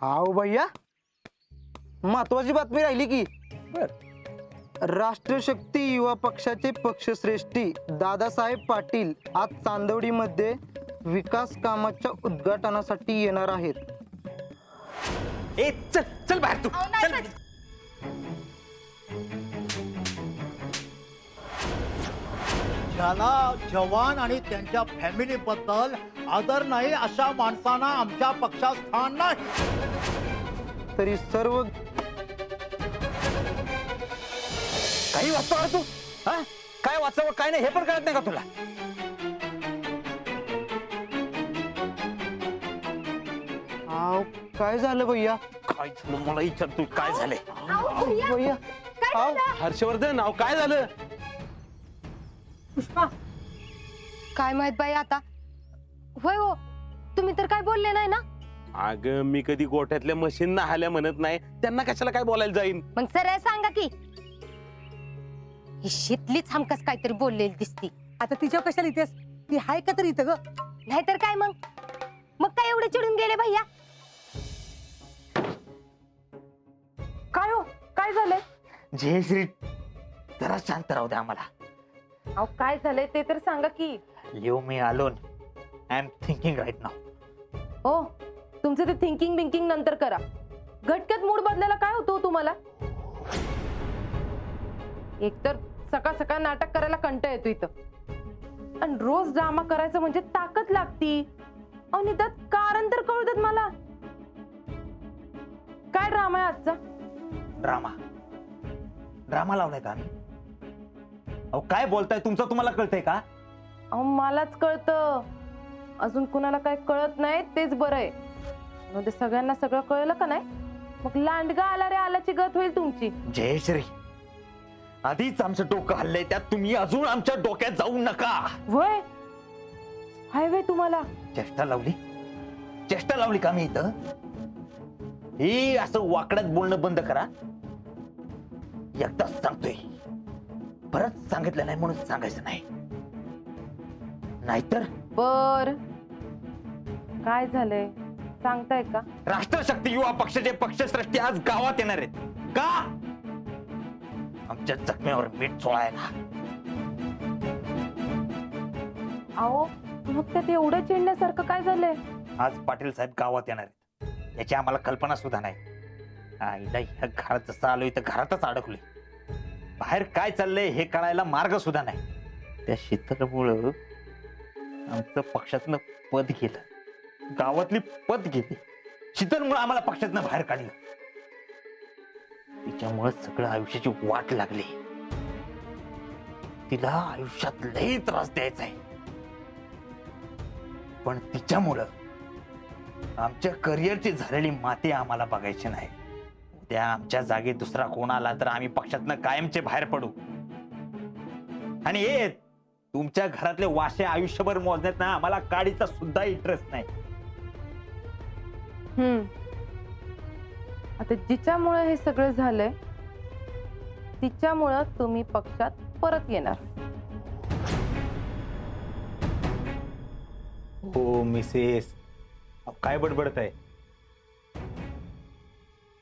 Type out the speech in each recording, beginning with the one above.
हाव भैया, महत्वाची बातमी राहिली की. राष्ट्रीय शक्ती युवा पक्षाचे पक्षश्रेष्ठी दादासाहेब पाटील आज चांदवडीमध्ये विकास कामाच्या उद्घाटनासाठी येणार आहेत. ए चल चल बाहेर तू चल. ज्याला जवान आणि त्यांच्या फॅमिली बद्दल आदर नाही अशा माणसांना आमच्या पक्षात स्थान नाही. तरी सर्व काही वाचतो का तू? हा काय वाचावं काय नाही हे पण कळत नाही का तुला? हाव, काय झालं भैया? काय झालं मला विचारतोय काय झालंय? भैया हाव, हर्षवर्धन नाव काय झालं? पुष्पा, काय माहित बाई आता. होय हो, तुम्ही तर काय बोलले नाही ना. अगं मी कधी गोठ्यातल्या मशीन नाहाल्या म्हणत नाही, त्यांना कशाला काय बोलायला जाईन. मग सरळ सांगा की. ही शेतलीच हमकस काहीतरी बोललेली दिसती. आता तिच्या कशाला इथेस? ती हाय का तर इथं ग? नाहीतर काय मग मग काय एवढे चिडून गेले भैया? काय हो, काय झालंय? जयश्री जरा शांत राहू दे आम्हाला. अहो काय झालंय ते तर सांगा की. Leave me alone. I am thinking right now. हो, तुमचं ते थिंकिंग बिंकिंग नंतर करा. घटक्यात मूड बदलायला काय होतो तुम्हाला? एकतर सकाळ सकाळ नाटक करायला कंटाळा येतो इथं, आणि रोज ड्रामा करायचं म्हणजे ताकद लागती. आणि त्यात कारण तर कळू देत मला. काय ड्रामा आहे आजचा? ड्रामा ड्रामा लावलाय का आम्ही? अहो काय बोलताय तुमचं तुम्हाला कळतंय का? अहो मलाच कळतं, अजून कुणाला काय कळत नाही तेच बरं आहे. म्हणजे सगळ्यांना सगळं कळलं का नाही, मग लांडगा आला रे आल्याची गत होईल तुमची. जयश्री आधीच आमचं डोकं हल्लंय, त्यात तुम्ही अजून आमच्या डोक्यात जाऊ नका. वय हायवे तुम्हाला. चेष्टा लावली का मी इथं? हे असं वाकड्यात बोलणं बंद करा. एकदाच सांगतोय, परत सांगितलं नाही म्हणून सांगायचं नाही, नाहीतर. बर काय झालंय सांगताय का? राष्ट्रशक्ती युवा पक्षाचे पक्षश्रेष्ठी आज गावात येणार आहेत. का? आमच्या जखमेवर मीठ चोळायला. अहो मग त्यात एवढं चिडण्यासारखं काय झालंय? आज पाटील साहेब गावात येणार आहेत याची आम्हाला कल्पना सुद्धा नाही. आईला ह्या घरात जसं आलोय तर घरातच अडकलोय. बाहेर काय चाललंय हे कळायला मार्ग सुद्धा नाही. त्या शीतलमुळं आमचं पक्षातनं पद गेलं, गावातली पद गेली. शीतलमुळं आम्हाला पक्षातनं बाहेर काढलं. तिच्यामुळे सगळं आयुष्याची वाट लागली. तिला आयुष्यात लई त्रास द्यायचा आहे, पण तिच्यामुळं आमच्या करिअरची झालेली माती आम्हाला बघायची नाही. उद्या आमच्या जागी दुसरा कोण आला तर आम्ही पक्षातनं कायमचे बाहेर पडू. आणि हे तुमच्या घरातले वाशे आयुष्यभर मोजण्यात ना आम्हाला काडीचा सुद्धा इंटरेस्ट नाही. आता जिच्यामुळे हे सगळं झालंय तिच्यामुळं तुम्ही पक्षात परत येणार. हो मिसेस, काय बडबडत आहे?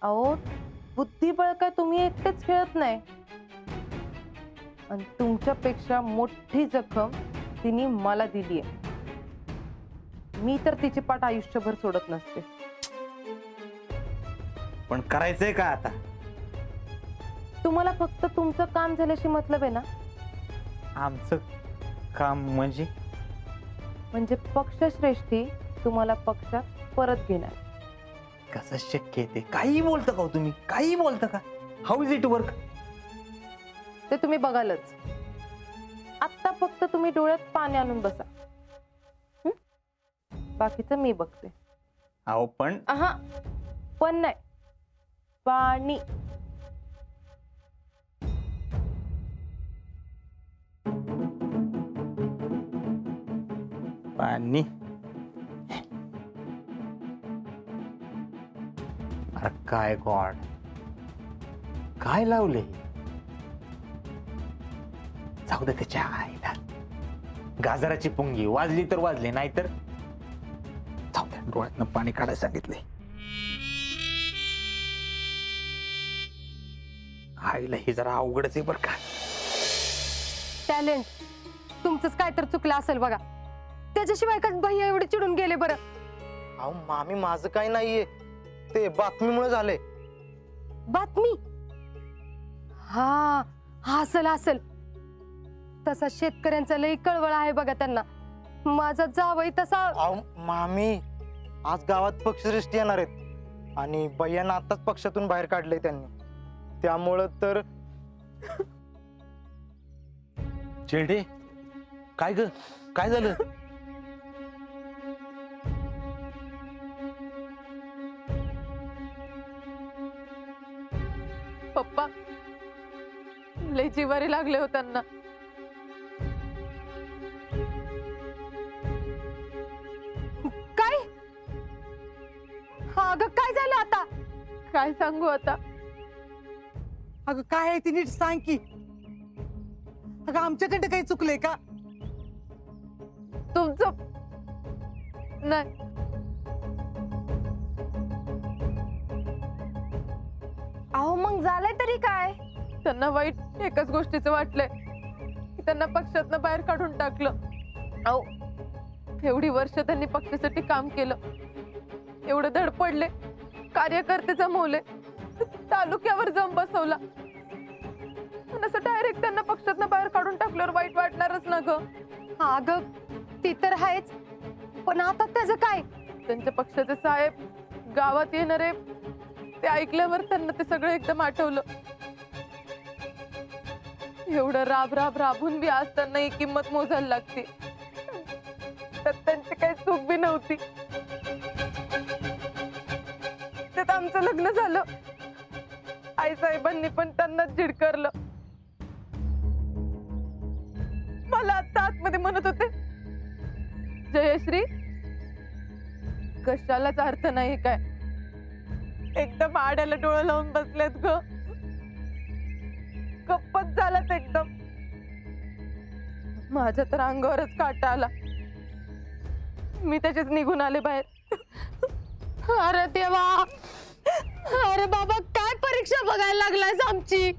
अहो बुद्धिबळ काय तुम्ही एकटेच खेळत नाही, आणि तुमच्यापेक्षा मोठी जखम तिने मला दिली आहे. मी तर तिची पाठ आयुष्यभर सोडत नसते. पण करायचंय का आता? तुम्हाला फक्त तुमचं काम झाल्याशी मतलब आहे ना? आमचं काम म्हणजे? म्हणजे पक्षश्रेष्ठी तुम्हाला पक्षात परत घेणार. कसं शक्य आहे ते? काही बोलता का हो तुम्ही? काही बोलता का? How is it work? ते तुम्ही बघालच. आता फक्त तुम्ही डोळ्यात पाणी आणून बसा. बाकीचं मी बघते. अहो पण आहा, पण नाही, पाणी. पाणी? अरे काय गॉड, काय लावले? जाऊ दे त्याच्या आईला. गाजराची पुंगी वाजली तर वाजली, नाहीतर जाऊ दे. डोळ्यातनं पाणी काढायला सांगितले. आईला हे जरा अवघडच आहे बरं का. टॅलेंट तुमचंच काय तर चुकलं असेल बघा. त्याच्याशिवाय का भैया एवढे चिडून गेले बरं? अहो मामी माझं काही नाहीये, ते बातमीमुळे झाले. बातमी? हा असल असल. तसा शेतकऱ्यांचा लई कळवळ आहे बघा त्यांना. माझा जावई तसा. अहो मामी आज गावात पक्षश्रेष्ठी येणार आहेत आणि भैयांना आताच पक्षातून बाहेर काढलंय त्यांनी. त्यामुळं तर चेडे काय ग, काय झालं? पप्पा लय जिवारी लागले हो त्यांना. काय? अगं काय झालं आता? काय सांगू आता. अगं काय आहे ती नीट सांग की. अगं आमच्याकडे काही चुकलंय का? तुमचं नाही. अहो मग झालंय तरी काय? त्यांना वाईट एकच गोष्टीचं वाटलंय की त्यांना पक्षातनं बाहेर काढून टाकलं. अहो एवढी वर्ष त्यांनी पक्षासाठी काम केलं, एवढं धडपडले, कार्यकर्ते जमवले, तालुक्यावर जम बसवला, आणि असं डायरेक्ट त्यांना पक्षातनं बाहेर काढून टाकल्यावर वाईट वाटणारच ना ग. अगं ती तर आहेच, पण आता त्याचं काय? त्यांच्या पक्षाचे साहेब गावात येणारे ते ऐकल्यावर त्यांना ते सगळं एकदम आठवलं. एवढं राबून बी आज त्यांना ही किंमत मोजायला लागते. त्यात त्यांची काही चूक बी नव्हती. त्यात आमचं लग्न झालं, आई साहेबांनी पण त्यांना झिडकारलं. मला आता आतमध्ये म्हणत होते, जयश्री कशालाच अर्थ नाही काय. एकदम आड्याला डोळं लावून बसलेत ग. गप्पच झालात एकदम. माझ्या तर अंगावरच काटा आला. मी त्याच्याच निघून आले बाहेर. अरे देवा, अरे बाबा काय परीक्षा बघायला लागलायस आमची?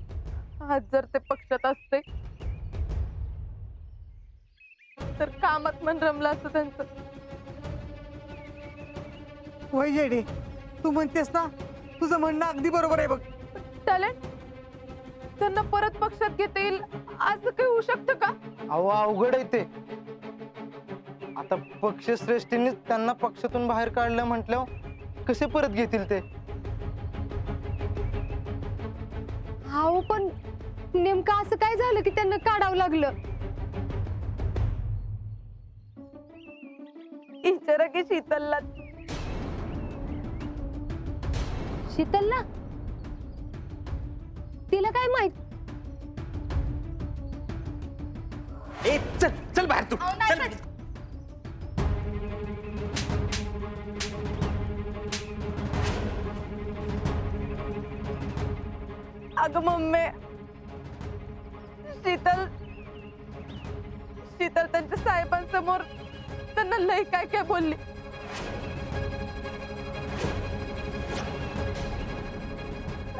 आज जर ते पक्षात असते तर कामात मन रमलं असतं त्यांचं. वय जेडे तू म्हणतेस ना, तुझं म्हणणं अगदी बरोबर आहे बघ. टॅलेंट त्यांना परत पक्षात घेता येईल असं काही होऊ शकतं का? अहो अवघड आहे ते. आता पक्षश्रेष्ठींनीच त्यांना पक्षातून बाहेर काढलं म्हटल्यावर कसे परत घेतील ते? अहो पण नेमकं असं काय झालं की त्यांना काढावं लागलं? विचारा की शीतलला. शीतलला? तिला काय माहित? ए चल चल बाहेर तू चल. अगं मम्मी, शीतल त्यांच्या साहेबांसमोर त्यांना लय काय काय बोलली.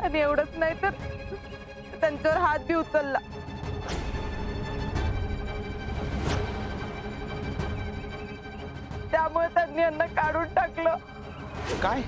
आणि एवढंच नाही तर त्यांच्यावर हात बी उचलला. त्यामुळे त्यांनी यांना काढून टाकलं. काय